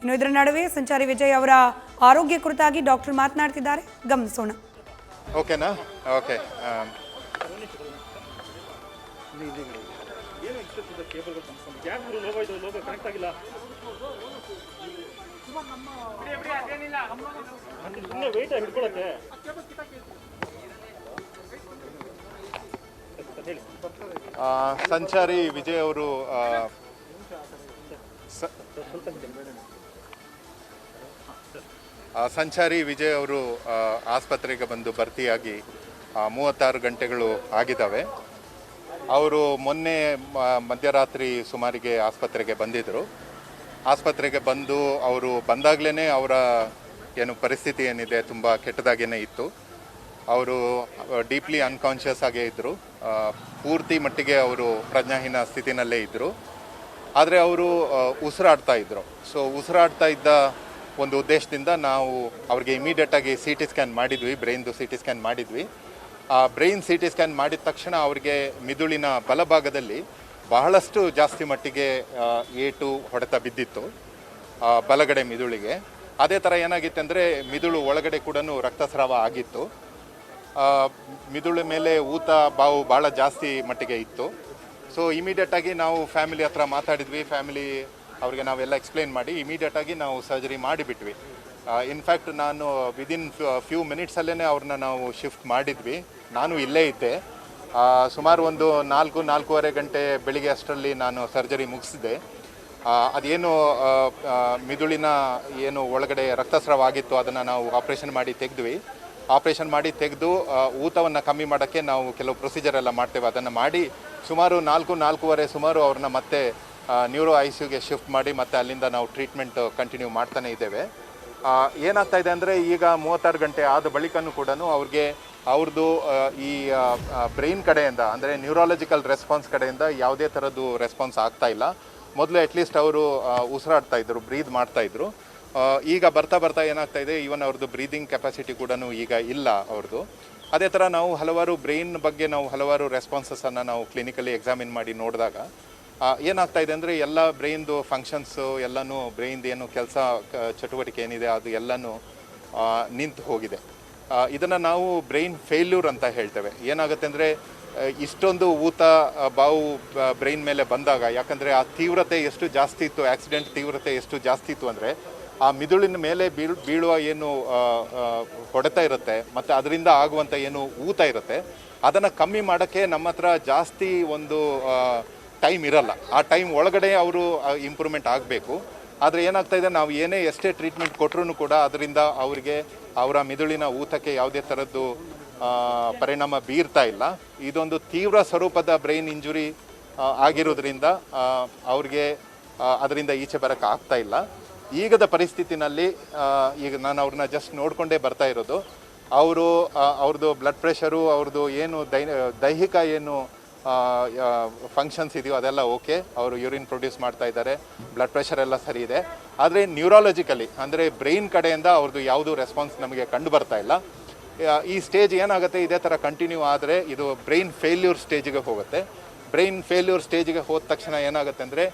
ಇನ್ನು ಇದರ ನಡುವೆ ಸಂಚಾರಿ ವಿಜಯ್ ಅವರ ಆರೋಗ್ಯ ಕುರಿತಾಗಿ ಡಾಕ್ಟರ್ ಮಾತನಾಡ್ತಿದ್ದಾರೆ, ಗಮನಿಸೋಣ. ಓಕೆನಾ? ಓಕೆ. ಸಂಚಾರಿ ವಿಜಯ್ ಅವರು ಆಸ್ಪತ್ರೆಗೆ ಬಂದು ಭರ್ತಿಯಾಗಿ 36 ಗಂಟೆಗಳು ಆಗಿದ್ದಾವೆ. ಅವರು ಮೊನ್ನೆ ಮಧ್ಯರಾತ್ರಿ ಸುಮಾರಿಗೆ ಆಸ್ಪತ್ರೆಗೆ ಬಂದಿದ್ದರು. ಆಸ್ಪತ್ರೆಗೆ ಬಂದು ಅವರು ಬಂದಾಗಲೇ ಅವರ ಏನು ಪರಿಸ್ಥಿತಿ ಏನಿದೆ ತುಂಬ ಕೆಟ್ಟದಾಗೇ ಇತ್ತು. ಅವರು ಡೀಪ್ಲಿ ಅನ್ಕಾನ್ಷಿಯಸ್ ಆಗೇ ಇದ್ದರು. ಪೂರ್ತಿ ಮಟ್ಟಿಗೆ ಅವರು ಪ್ರಜ್ಞಾಹೀನ ಸ್ಥಿತಿನಲ್ಲೇ ಇದ್ದರು. ಆದರೆ ಅವರು ಉಸಿರಾಡ್ತಾ ಇದ್ದರು. ಸೊ ಉಸಿರಾಡ್ತಾ ಇದ್ದ ಒಂದು ಉದ್ದೇಶದಿಂದ ನಾವು ಅವ್ರಿಗೆ ಇಮಿಡಿಯೇಟಾಗಿ CT ಸ್ಕ್ಯಾನ್ ಮಾಡಿದ್ವಿ, ಬ್ರೈನ್ದು CT ಸ್ಕ್ಯಾನ್ ಮಾಡಿದ್ವಿ. ಆ ಬ್ರೈನ್ CT ಸ್ಕ್ಯಾನ್ ಮಾಡಿದ ತಕ್ಷಣ ಅವರಿಗೆ ಮಿದುಳಿನ ಬಲಭಾಗದಲ್ಲಿ ಬಹಳಷ್ಟು ಜಾಸ್ತಿ ಮಟ್ಟಿಗೆ ಏಟು ಹೊಡೆತ ಬಿದ್ದಿತ್ತು ಬಲಗಡೆ ಮಿದುಳಿಗೆ. ಅದೇ ಥರ ಏನಾಗಿತ್ತು ಅಂದರೆ ಮಿದುಳು ಒಳಗಡೆ ಕೂಡ ರಕ್ತಸ್ರಾವ ಆಗಿತ್ತು. ಮಿದುಳು ಮೇಲೆ ಊತ ಬಾವು ಭಾಳ ಜಾಸ್ತಿ ಮಟ್ಟಿಗೆ ಇತ್ತು. ಸೊ ಇಮಿಡಿಯೇಟಾಗಿ ನಾವು ಫ್ಯಾಮಿಲಿ ಹತ್ರ ಮಾತಾಡಿದ್ವಿ. ಫ್ಯಾಮಿಲಿ ಅವ್ರಿಗೆ ನಾವೆಲ್ಲ ಎಕ್ಸ್ಪ್ಲೇನ್ ಮಾಡಿ ಇಮಿಡಿಯೇಟಾಗಿ ನಾವು ಸರ್ಜರಿ ಮಾಡಿಬಿಟ್ವಿ. ಇನ್ಫ್ಯಾಕ್ಟ್ ನಾನು ವಿದಿನ್ ಫ್ಯೂ ಮಿನಿಟ್ಸಲ್ಲೇ ಅವ್ರನ್ನ ನಾವು ಶಿಫ್ಟ್ ಮಾಡಿದ್ವಿ. ನಾನು ಇಲ್ಲೇ ಇದ್ದೆ. ಸುಮಾರು ಒಂದು 4-4:30 ಗಂಟೆ ಬೆಳಿಗ್ಗೆ ಅಷ್ಟರಲ್ಲಿ ನಾನು ಸರ್ಜರಿ ಮುಗಿಸಿದೆ. ಅದೇನು ಮಿದುಳಿನ ಏನು ಒಳಗಡೆ ರಕ್ತಸ್ರಾವ ಆಗಿತ್ತು ಅದನ್ನು ನಾವು ಆಪ್ರೇಷನ್ ಮಾಡಿ ತೆಗೆದ್ವಿ. ಆಪ್ರೇಷನ್ ಮಾಡಿ ತೆಗೆದು ಊತವನ್ನು ಕಮ್ಮಿ ಮಾಡೋಕ್ಕೆ ನಾವು ಕೆಲವು ಪ್ರೊಸೀಜರ್ ಎಲ್ಲ ಮಾಡ್ತೇವೆ. ಅದನ್ನು ಮಾಡಿ ಸುಮಾರು 4-4:30 ಸುಮಾರು ಅವ್ರನ್ನ ಮತ್ತೆ ನ್ಯೂರೋ ICUಗೆ ಶಿಫ್ಟ್ ಮಾಡಿ ಮತ್ತೆ ಅಲ್ಲಿಂದ ನಾವು ಟ್ರೀಟ್ಮೆಂಟ್ ಕಂಟಿನ್ಯೂ ಮಾಡ್ತಾನೆ ಇದ್ದೇವೆ. ಏನಾಗ್ತಾ ಇದೆ ಅಂದರೆ ಈಗ 36 ಗಂಟೆ ಆದ ಬಳಿಕನೂ ಕೂಡ ಅವ್ರದ್ದು ಈ ಬ್ರೈನ್ ಕಡೆಯಿಂದ ಅಂದರೆ ನ್ಯೂರಾಲಜಿಕಲ್ ರೆಸ್ಪಾನ್ಸ್ ಕಡೆಯಿಂದ ಯಾವುದೇ ಥರದ್ದು ರೆಸ್ಪಾನ್ಸ್ ಆಗ್ತಾ ಇಲ್ಲ. ಮೊದಲು ಅಟ್ಲೀಸ್ಟ್ ಅವರು ಉಸಿರಾಡ್ತಾ ಇದ್ದರು, ಬ್ರೀದ್ ಮಾಡ್ತಾಯಿದ್ರು. ಈಗ ಬರ್ತಾ ಬರ್ತಾ ಏನಾಗ್ತಾ ಇದೆ, ಈವನ್ ಅವ್ರದ್ದು ಬ್ರೀದಿಂಗ್ ಕೆಪಾಸಿಟಿ ಕೂಡ ಈಗ ಇಲ್ಲ ಅವ್ರದ್ದು. ಅದೇ ಥರ ನಾವು ಹಲವಾರು ಬ್ರೈನ್ ಬಗ್ಗೆ ನಾವು ಹಲವಾರು ರೆಸ್ಪಾನ್ಸಸನ್ನು ನಾವು ಕ್ಲಿನಿಕಲಿ ಎಕ್ಸಾಮಿನ್ ಮಾಡಿ ನೋಡಿದಾಗ ಏನಾಗ್ತಾ ಇದೆ ಅಂದರೆ ಎಲ್ಲ ಬ್ರೈನ್ದು ಫಂಕ್ಷನ್ಸು ಎಲ್ಲನೂ ಬ್ರೈನ್ದು ಏನು ಕೆಲಸ ಚಟುವಟಿಕೆ ಏನಿದೆ ಅದು ಎಲ್ಲನೂ ನಿಂತು ಹೋಗಿದೆ. ಇದನ್ನು ನಾವು ಬ್ರೈನ್ ಫೇಲ್ಯೂರ್ ಅಂತ ಹೇಳ್ತೇವೆ. ಏನಾಗುತ್ತೆ ಅಂದರೆ ಇಷ್ಟೊಂದು ಊತ ಬಾವು ಬ್ರೈನ್ ಮೇಲೆ ಬಂದಾಗ, ಯಾಕಂದರೆ ಆ ತೀವ್ರತೆ ಎಷ್ಟು ಜಾಸ್ತಿ ಇತ್ತು, ಆಕ್ಸಿಡೆಂಟ್ ತೀವ್ರತೆ ಎಷ್ಟು ಜಾಸ್ತಿ ಇತ್ತು ಅಂದರೆ ಆ ಮಿದುಳಿನ ಮೇಲೆ ಬೀಳುವ ಏನು ಹೊಡೆತ ಇರುತ್ತೆ ಮತ್ತು ಅದರಿಂದ ಆಗುವಂಥ ಏನು ಊತ ಇರುತ್ತೆ ಅದನ್ನು ಕಮ್ಮಿ ಮಾಡೋಕ್ಕೆ ನಮ್ಮ ಹತ್ರ ಜಾಸ್ತಿ ಒಂದು ಟೈಮ್ ಇರಲ್ಲ. ಆ ಟೈಮ್ ಒಳಗಡೆ ಅವರು ಇಂಪ್ರೂವ್ಮೆಂಟ್ ಆಗಬೇಕು. ಆದರೆ ಏನಾಗ್ತಾ ಇದೆ, ನಾವು ಎಷ್ಟೇ ಟ್ರೀಟ್ಮೆಂಟ್ ಕೊಟ್ಟರೂ ಕೂಡ ಅದರಿಂದ ಅವರಿಗೆ ಅವರ ಮಿದುಳಿನ ಊತಕ್ಕೆ ಯಾವುದೇ ಥರದ್ದು ಪರಿಣಾಮ ಬೀರ್ತಾ ಇಲ್ಲ. ಇದೊಂದು ತೀವ್ರ ಸ್ವರೂಪದ ಬ್ರೈನ್ ಇಂಜುರಿ ಆಗಿರೋದ್ರಿಂದ ಅವ್ರಿಗೆ ಅದರಿಂದ ಈಚೆ ಬರೋಕ್ಕೆ ಆಗ್ತಾ ಇಲ್ಲ. ಈಗದ ಪರಿಸ್ಥಿತಿನಲ್ಲಿ ಈಗ ನಾನು ಅವ್ರನ್ನ ಜಸ್ಟ್ ನೋಡಿಕೊಂಡೇ ಬರ್ತಾ ಇರೋದು. ಅವ್ರದ್ದು ಬ್ಲಡ್ ಪ್ರೆಷರು, ಅವ್ರದ್ದು ಏನು ದೈಹಿಕ ಏನು ಫಂಕ್ಷನ್ಸ್ ಇದೆಯೋ ಅದೆಲ್ಲ ಓಕೆ. ಅವರು ಯೂರಿನ್ ಪ್ರೊಡ್ಯೂಸ್ ಮಾಡ್ತಾ ಇದ್ದಾರೆ, ಬ್ಲಡ್ ಪ್ರೆಷರ್ ಎಲ್ಲ ಸರಿ ಇದೆ. ಆದರೆ ನ್ಯೂರಾಲಜಿಕಲಿ ಅಂದರೆ ಬ್ರೈನ್ ಕಡೆಯಿಂದ ಅವ್ರದ್ದು ಯಾವುದೂ ರೆಸ್ಪಾನ್ಸ್ ನಮಗೆ ಕಂಡು ಬರ್ತಾ ಇಲ್ಲ. ಈ ಸ್ಟೇಜ್ ಏನಾಗುತ್ತೆ, ಇದೇ ಥರ ಕಂಟಿನ್ಯೂ ಆದರೆ ಇದು ಬ್ರೈನ್ ಫೇಲ್ಯೂರ್ ಸ್ಟೇಜಿಗೆ ಹೋಗುತ್ತೆ. ಬ್ರೈನ್ ಫೇಲ್ಯೂರ್ ಸ್ಟೇಜಿಗೆ ಹೋದ ತಕ್ಷಣ ಏನಾಗುತ್ತೆ ಅಂದರೆ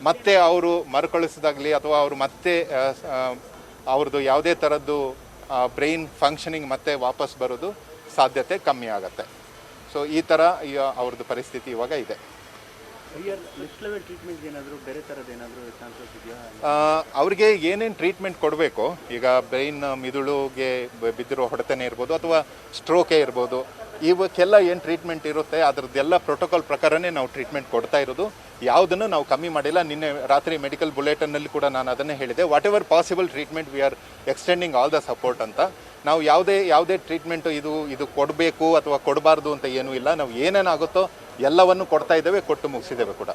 ಮತ್ತೆ ಅವರು ಮರುಕಳಿಸಿದಾಗಲಿ ಅಥವಾ ಅವರು ಮತ್ತೆ ಅವ್ರದ್ದು ಯಾವುದೇ ಥರದ್ದು ಬ್ರೈನ್ ಫಂಕ್ಷನಿಂಗ್ ಮತ್ತೆ ವಾಪಸ್ ಬರೋದು ಸಾಧ್ಯತೆ ಕಮ್ಮಿ ಆಗುತ್ತೆ. ಸೊ ಈ ಥರ ಅವ್ರದ್ದು ಪರಿಸ್ಥಿತಿ ಇವಾಗ ಇದೆ. ಅವ್ರಿಗೆ ಏನೇನು ಟ್ರೀಟ್ಮೆಂಟ್ ಕೊಡಬೇಕು, ಈಗ ಬ್ರೈನ್ ಮಿದುಳುಗೆ ಬಿದ್ದಿರೋ ಹೊಡೆತನೇ ಇರ್ಬೋದು ಅಥವಾ ಸ್ಟ್ರೋಕೇ ಇರ್ಬೋದು, ಇವಕ್ಕೆಲ್ಲ ಏನು ಟ್ರೀಟ್ಮೆಂಟ್ ಇರುತ್ತೆ ಅದರದ್ದೆಲ್ಲ ಪ್ರೋಟೋಕಾಲ್ ಪ್ರಕಾರನೇ ನಾವು ಟ್ರೀಟ್ಮೆಂಟ್ ಕೊಡ್ತಾ ಇರೋದು. ಯಾವುದನ್ನು ನಾವು ಕಮ್ಮಿ ಮಾಡಿಲ್ಲ. ನಿನ್ನೆ ರಾತ್ರಿ ಮೆಡಿಕಲ್ ಬುಲೆಟನ್ನಲ್ಲಿ ಕೂಡ ನಾನು ಅದನ್ನೇ ಹೇಳಿದೆ, what ever possible treatment we are extending all the support ಅಂತ. ನಾವು ಯಾವುದೇ ಟ್ರೀಟ್ಮೆಂಟು ಇದು ಕೊಡಬೇಕು ಅಥವಾ ಕೊಡಬಾರ್ದು ಅಂತ ಏನೂ ಇಲ್ಲ. ನಾವು ಏನೇನಾಗುತ್ತೋ ಎಲ್ಲವನ್ನು ಕೊಡ್ತಾ ಇದ್ದೇವೆ, ಕೊಟ್ಟು ಮುಗಿಸಿದ್ದೇವೆ ಕೂಡ.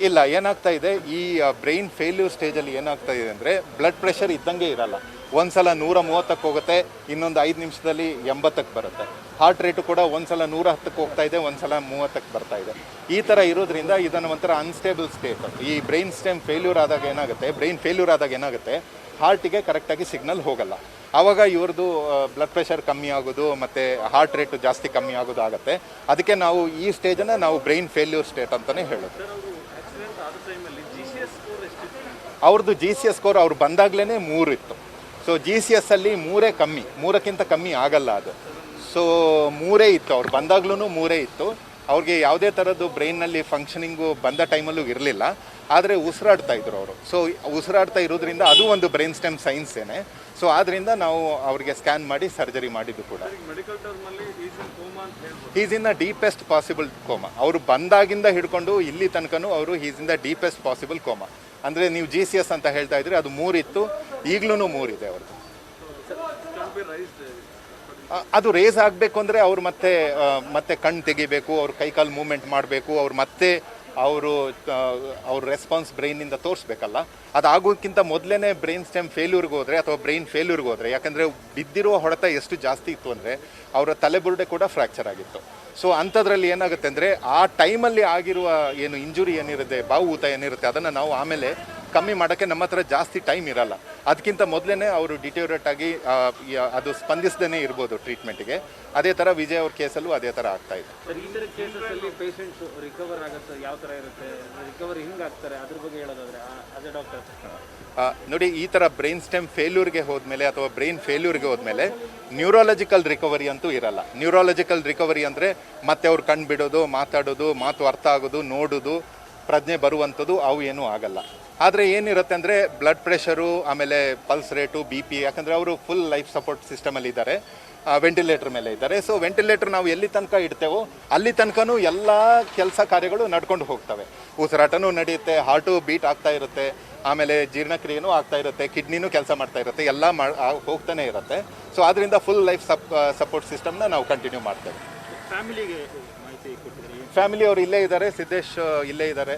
ಇಲ್ಲ, ಏನಾಗ್ತಾ ಇದೆ, ಈ ಬ್ರೈನ್ ಫೇಲ್ಯೂರ್ ಸ್ಟೇಜಲ್ಲಿ ಏನಾಗ್ತಾ ಇದೆ ಅಂದರೆ ಬ್ಲಡ್ ಪ್ರೆಷರ್ ಇದ್ದಂಗೆ ಇರಲ್ಲ. ಒಂದು ಸಲ 130ಕ್ಕೆ ಹೋಗುತ್ತೆ, ಇನ್ನೊಂದು 5 ನಿಮಿಷದಲ್ಲಿ 80ಕ್ಕೆ ಬರುತ್ತೆ. ಹಾರ್ಟ್ ರೇಟು ಕೂಡ ಒಂದು ಸಲ 110ಕ್ಕೆ ಹೋಗ್ತಾ ಇದೆ, ಒಂದು ಸಲ 30ಕ್ಕೆ ಬರ್ತಾ ಇದೆ. ಈ ಥರ ಇರೋದ್ರಿಂದ ಇದನ್ನು ಒಂಥರ ಅನ್ಸ್ಟೇಬಲ್ ಸ್ಟೇಟ್. ಈ ಬ್ರೈನ್ ಫೇಲ್ಯೂರ್ ಆದಾಗ ಏನಾಗುತ್ತೆ, ಹಾರ್ಟಿಗೆ ಕರೆಕ್ಟಾಗಿ ಸಿಗ್ನಲ್ ಹೋಗಲ್ಲ. ಆವಾಗ ಇವ್ರದ್ದು ಬ್ಲಡ್ ಪ್ರೆಷರ್ ಕಮ್ಮಿ ಆಗೋದು ಮತ್ತು ಹಾರ್ಟ್ ರೇಟು ಜಾಸ್ತಿ ಕಮ್ಮಿ ಆಗೋದು ಆಗುತ್ತೆ. ಅದಕ್ಕೆ ನಾವು ಈ ಸ್ಟೇಜನ್ನು ನಾವು ಬ್ರೈನ್ ಫೇಲ್ಯೂರ್ ಸ್ಟೇಟ್ ಅಂತಲೇ ಹೇಳೋದು. ಅವ್ರದ್ದು GCS ಸ್ಕೋರ್ ಅವ್ರು ಬಂದಾಗಲೇ 3 ಇತ್ತು. ಸೊ GCS ಅಲ್ಲಿ 3 ಕಮ್ಮಿ, 3ಕ್ಕಿಂತ ಕಮ್ಮಿ ಆಗಲ್ಲ ಅದು. ಸೊ 3 ಇತ್ತು, ಅವ್ರು ಬಂದಾಗ್ಲೂ 3 ಇತ್ತು. ಅವ್ರಿಗೆ ಯಾವುದೇ ಥರದ್ದು ಬ್ರೈನ್ನಲ್ಲಿ ಫಂಕ್ಷನಿಂಗು ಬಂದ ಟೈಮಲ್ಲೂ ಇರಲಿಲ್ಲ, ಆದರೆ ಉಸಿರಾಡ್ತಾ ಇದ್ರು ಅವರು. ಸೊ ಉಸಿರಾಡ್ತಾ ಇರೋದ್ರಿಂದ ಅದು ಒಂದು ಬ್ರೈನ್ ಸ್ಟೆಮ್ ಸೈನ್ಸೇನೆ. ಸೊ ಆದ್ದರಿಂದ ನಾವು ಅವ್ರಿಗೆ ಸ್ಕ್ಯಾನ್ ಮಾಡಿ ಸರ್ಜರಿ ಮಾಡಿದ್ದು ಕೂಡ. Is in the deepest possible coma. ಅವರು ಬಂದಾಗಿಂದ ಹಿಡ್ಕೊಂಡು ಇಲ್ಲಿ ತನಕನೂ ಅವರು is in the deepest possible coma. ಅಂದರೆ ನೀವು GCS ಅಂತ ಹೇಳ್ತಾ ಇದ್ರಿ, ಅದು 3 ಇತ್ತು, ಈಗಲೂ 3 ಇದೆ ಅವ್ರದ್ದು. ಅದು ರೇಸ್ ಆಗಬೇಕು ಅಂದರೆ ಅವ್ರು ಮತ್ತೆ ಕಣ್ಣು ತೆಗಿಬೇಕು, ಅವ್ರು ಕೈಕಾಲು ಮೂವ್ಮೆಂಟ್ ಮಾಡಬೇಕು, ಅವ್ರು ಮತ್ತೆ ಅವ್ರ ರೆಸ್ಪಾನ್ಸ್ ಬ್ರೈನಿಂದ ತೋರಿಸ್ಬೇಕಲ್ಲ. ಅದಾಗೋಕ್ಕಿಂತ ಮೊದಲೇ ಬ್ರೈನ್ ಸ್ಟೆಮ್ ಫೇಲ್ಯೂರ್ಗೆ ಹೋದರೆ ಅಥವಾ ಬ್ರೈನ್ ಫೇಲ್ಯೂರ್ಗೆ ಹೋದರೆ, ಯಾಕಂದರೆ ಬಿದ್ದಿರುವ ಹೊಡೆತ ಎಷ್ಟು ಜಾಸ್ತಿ ಇತ್ತು ಅಂದರೆ ಅವರ ತಲೆಬುರುಡೆ ಕೂಡ ಫ್ರ್ಯಾಕ್ಚರ್ ಆಗಿತ್ತು. ಸೊ ಅಂಥದ್ರಲ್ಲಿ ಏನಾಗುತ್ತೆ ಅಂದರೆ ಆ ಟೈಮಲ್ಲಿ ಆಗಿರುವ ಏನು ಇಂಜುರಿ ಏನಿರುತ್ತೆ, ಬಾವು ಊತ ಏನಿರುತ್ತೆ, ಅದನ್ನು ನಾವು ಆಮೇಲೆ ಕಮ್ಮಿ ಮಾಡೋಕ್ಕೆ ನಮ್ಮ ಹತ್ರ ಜಾಸ್ತಿ ಟೈಮ್ ಇರಲ್ಲ. ಅದಕ್ಕಿಂತ ಮೊದಲೇ ಅವರು ಡಿಟೇರಿಯೇಟ್ ಆಗಿ ಅದು ಸ್ಪಂದಿಸದೇ ಇರ್ಬೋದು ಟ್ರೀಟ್ಮೆಂಟ್ಗೆ. ಅದೇ ಥರ ವಿಜಯ್ ಅವ್ರ ಕೇಸಲ್ಲೂ ಅದೇ ಥರ ಆಗ್ತಾ ಇದೆ. ಈ ಥರ ಕೇಸಲ್ಲಿ ಪೇಷಂಟ್ಸ್ ರಿಕವರ್ ಆಗುತ್ತೆ, ಯಾವ ಥರ ಇರುತ್ತೆ, ರಿಕವರಿ ಹಿಂಗೆ ಆಗ್ತಾರೆ, ಅದ್ರ ಬಗ್ಗೆ ಹೇಳೋದಾದ್ರೆ ಅದೇ ಡಾಕ್ಟರ್ ನೋಡಿ, ಈ ಥರ ಬ್ರೈನ್ ಸ್ಟೆಮ್ ಫೇಲ್ಯೂರ್ಗೆ ಹೋದ್ಮೇಲೆ ಅಥವಾ ಬ್ರೈನ್ ಫೇಲ್ಯೂರ್ಗೆ ಹೋದ್ಮೇಲೆ ನ್ಯೂರಾಲಜಿಕಲ್ ರಿಕವರಿ ಅಂತೂ ಇರಲ್ಲ. ನ್ಯೂರಾಲಜಿಕಲ್ ರಿಕವರಿ ಅಂದರೆ ಮತ್ತೆ ಅವ್ರು ಕಣ್ಣು ಬಿಡೋದು, ಮಾತಾಡೋದು, ಮಾತು ಅರ್ಥ ಆಗೋದು, ನೋಡೋದು, ಪ್ರಜ್ಞೆ ಬರುವಂಥದ್ದು ಅವು ಏನೂ ಆಗಲ್ಲ. ಆದರೆ ಏನಿರುತ್ತೆ ಅಂದರೆ ಬ್ಲಡ್ ಪ್ರೆಷರು, ಆಮೇಲೆ ಪಲ್ಸ್ ರೇಟು, BP, ಯಾಕಂದರೆ ಅವರು ಫುಲ್ ಲೈಫ್ ಸಪೋರ್ಟ್ ಸಿಸ್ಟಮಲ್ಲಿ ಇದ್ದಾರೆ, ವೆಂಟಿಲೇಟರ್ ಮೇಲೆ ಇದ್ದಾರೆ. ಸೊ ವೆಂಟಿಲೇಟರ್ ನಾವು ಎಲ್ಲಿ ತನಕ ಇಡ್ತೇವೋ ಅಲ್ಲಿ ತನಕನೂ ಎಲ್ಲ ಕೆಲಸ ಕಾರ್ಯಗಳು ನಡ್ಕೊಂಡು ಹೋಗ್ತವೆ. ಉಸಿರಾಟನೂ ನಡೆಯುತ್ತೆ, ಹಾರ್ಟು ಬೀಟ್ ಆಗ್ತಾ ಇರುತ್ತೆ, ಆಮೇಲೆ ಜೀರ್ಣಕ್ರಿಯೆನೂ ಆಗ್ತಾ ಇರುತ್ತೆ, ಕಿಡ್ನಿನೂ ಕೆಲಸ ಮಾಡ್ತಾ ಇರುತ್ತೆ, ಎಲ್ಲ ಹೋಗ್ತಾನೆ ಇರುತ್ತೆ. ಸೊ ಆದ್ದರಿಂದ ಫುಲ್ ಲೈಫ್ ಸಪೋರ್ಟ್ ಸಿಸ್ಟಮ್ನ ನಾವು ಕಂಟಿನ್ಯೂ ಮಾಡ್ತೇವೆ. ಫ್ಯಾಮಿಲಿಗೆ ಮಾಹಿತಿ ಕೊಟ್ಟಿದ್ದೀರಿ? ಫ್ಯಾಮಿಲಿ ಅವರು ಇಲ್ಲೇ ಇದ್ದಾರೆ, ಸಿದ್ದೇಶ್ ಇಲ್ಲೇ ಇದ್ದಾರೆ.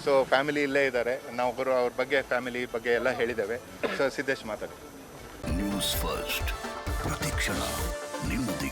ಸೊ ಫ್ಯಾಮಿಲಿ ಇಲ್ಲೇ ಇದ್ದಾರೆ. ನಾವು ಅವ್ರ ಬಗ್ಗೆ ಫ್ಯಾಮಿಲಿ ಬಗ್ಗೆ ಎಲ್ಲ ಹೇಳಿದ್ದೇವೆ. ಸೊ ಸಿದ್ದೇಶ್ ಮಾತಾಡಿ. ನ್ಯೂಸ್ ಫಸ್ಟ್ ಪ್ರತಿಕ್ಷಣ ನಿಮ್ಮೊಂದಿಗೆ.